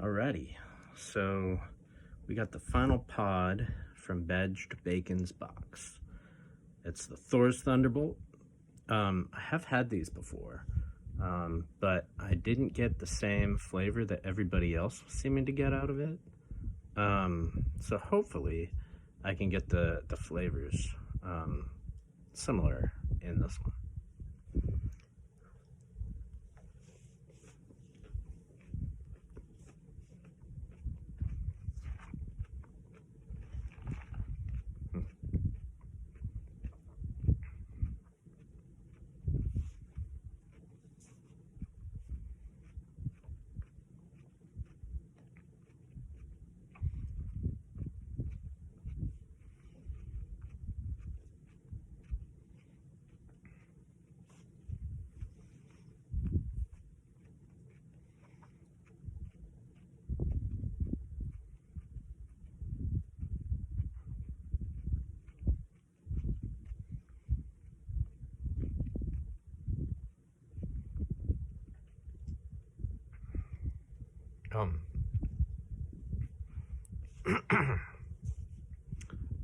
Alrighty, so we got the final pod from Badged Bacon's box. It's the Thor's Thunderbolt. I have had these before, but I didn't get the same flavor that everybody else was seeming to get out of it. So hopefully I can get the flavors similar in this one.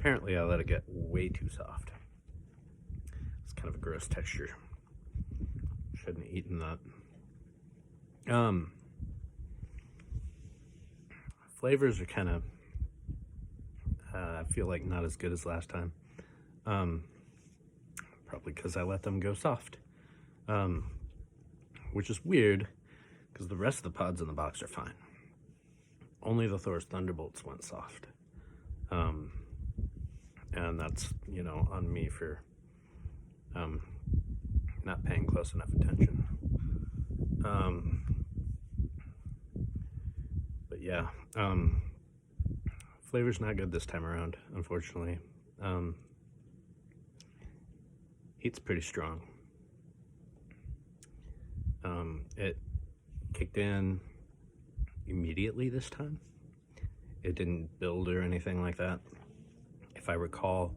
Apparently I let it get way too soft. It's kind of a gross texture. Shouldn't have eaten that. Flavors are kind of, I feel like not as good as last time. Probably because I let them go soft. Which is weird, because the rest of the pods in the box are fine. Only the Thor's Thunderbolts went soft. And that's, you know, on me for not paying close enough attention. But yeah, flavor's not good this time around, unfortunately. Heat's pretty strong. It kicked in immediately this time. It didn't build or anything like that. If I recall,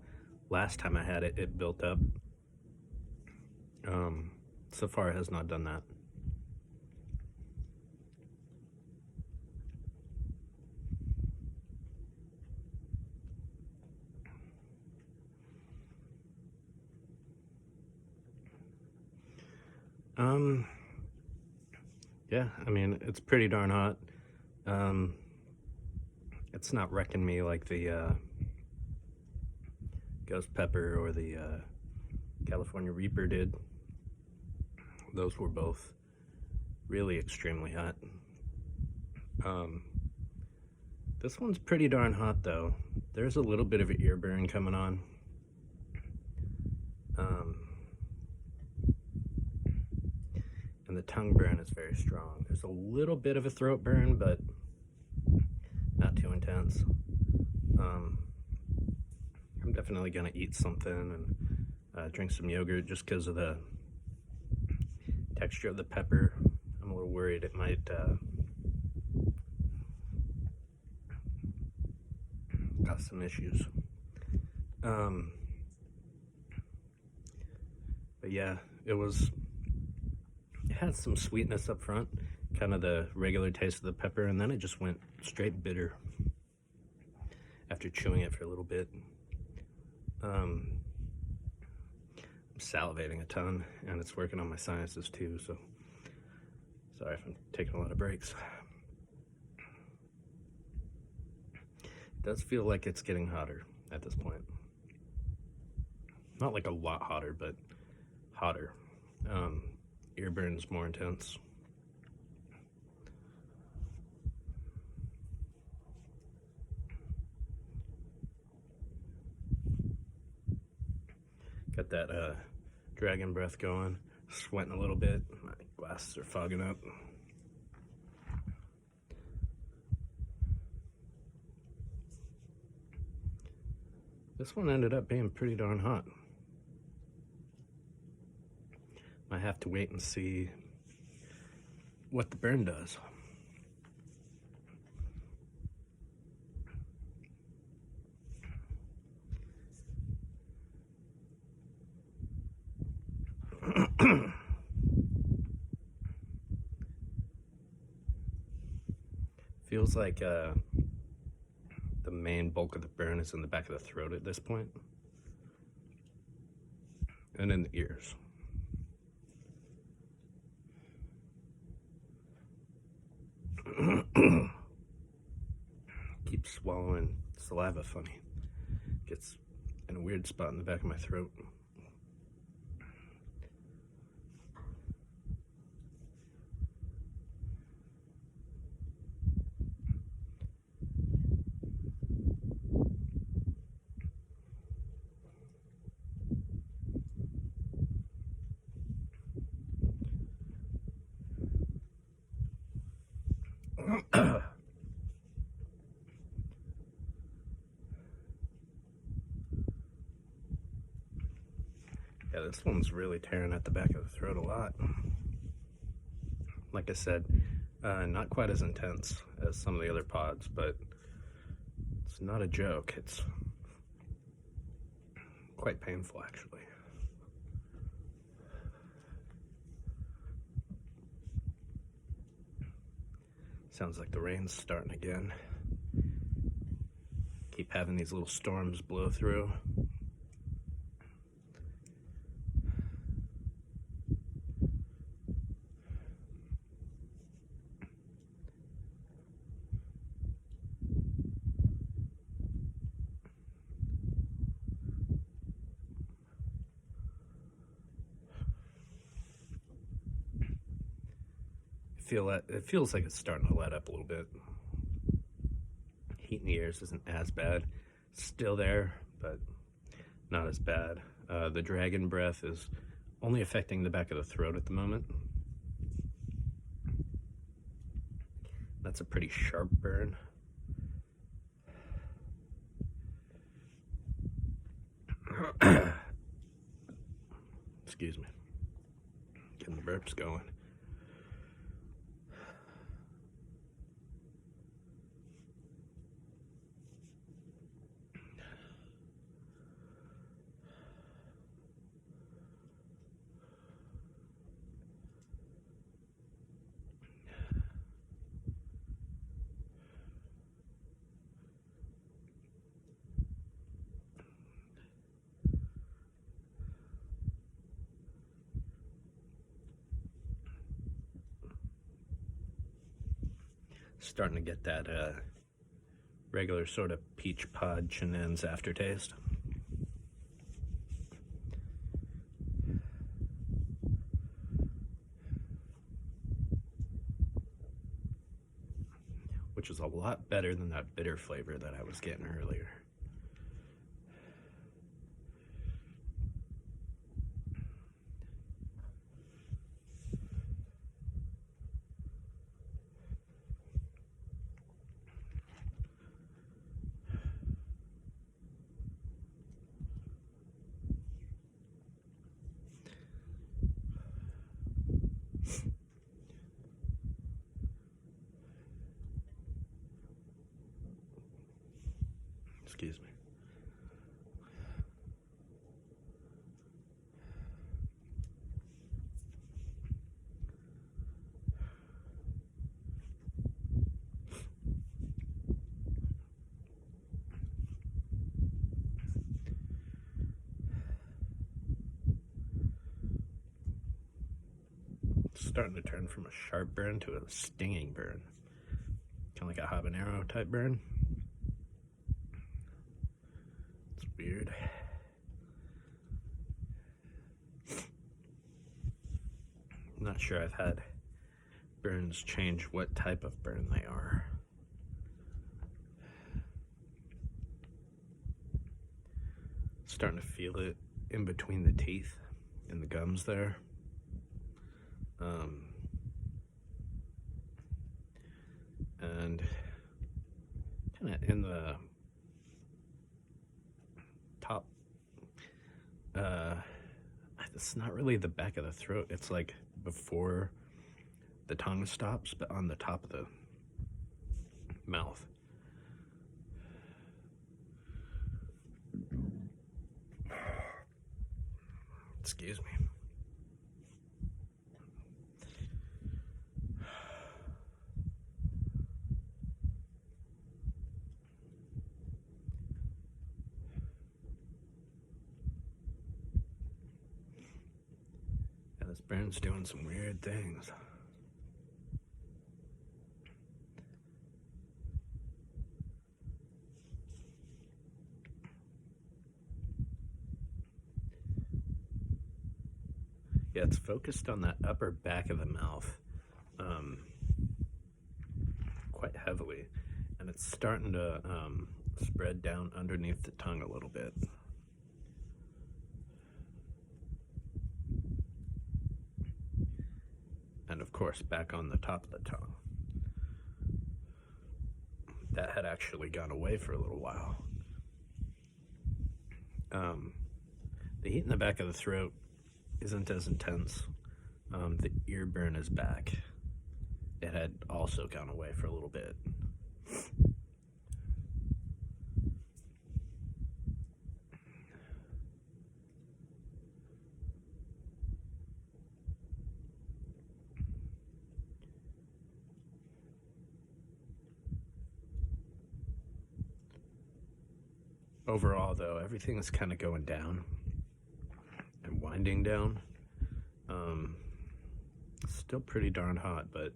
last time I had it, it built up. So far it has not done that. Yeah, I mean, it's pretty darn hot. It's not wrecking me like the Ghost Pepper or the California Reaper did. Those were both really extremely hot. This one's pretty darn hot though. There's a little bit of an ear burn coming on. And the tongue burn is very strong. There's a little bit of a throat burn, but not too intense. I'm definitely gonna eat something and drink some yogurt just because of the texture of the pepper. I'm a little worried it might cause some issues. But yeah, it had some sweetness up front, kind of the regular taste of the pepper, and then it just went straight bitter after chewing it for a little bit. I'm salivating a ton, and it's working on my sinuses too, so sorry if I'm taking a lot of breaks. It does feel like it's getting hotter at this point. Not like a lot hotter, but hotter. Ear burn is more intense. Got that dragon breath going, sweating a little bit. My glasses are fogging up. This one ended up being pretty darn hot. I have to wait and see what the burn does. Feels like the main bulk of the burn is in the back of the throat at this point, and in the ears. Keep swallowing saliva funny. Gets in a weird spot in the back of my throat. Yeah, this one's really tearing at the back of the throat a lot. Like I said, not quite as intense as some of the other pods, but it's not a joke. It's quite painful, actually. Sounds like the rain's starting again. Keep having these little storms blow through. It feels like it's starting to let up a little bit. Heat in the ears isn't as bad. It's still there, but not as bad. The dragon breath is only affecting the back of the throat at the moment. That's a pretty sharp burn. Excuse me. Getting the burps going. Starting to get that regular sort of peach pod chinense aftertaste. Which is a lot better than that bitter flavor that I was getting earlier. Excuse me. It's starting to turn from a sharp burn to a stinging burn. Kind of like a habanero type burn. Weird. I'm not sure I've had burns change what type of burn they are. Starting to feel it in between the teeth and the gums there. And kind of in the top, it's not really the back of the throat, it's like before the tongue stops, but on the top of the mouth. Excuse me. This burn's doing some weird things. Yeah, it's focused on that upper back of the mouth quite heavily, and it's starting to spread down underneath the tongue a little bit. And of course, back on the top of the tongue. That had actually gone away for a little while. The heat in the back of the throat isn't as intense. The ear burn is back. It had also gone away for a little bit. Overall, though, everything is kind of going down and winding down. Still pretty darn hot, but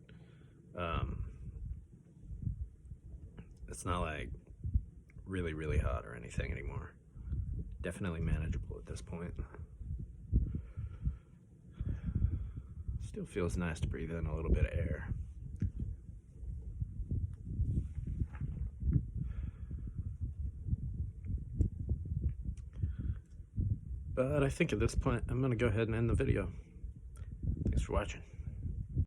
it's not like really, really hot or anything anymore. Definitely manageable at this point. Still feels nice to breathe in a little bit of air. But I think at this point, I'm going to go ahead and end the video. Thanks for watching.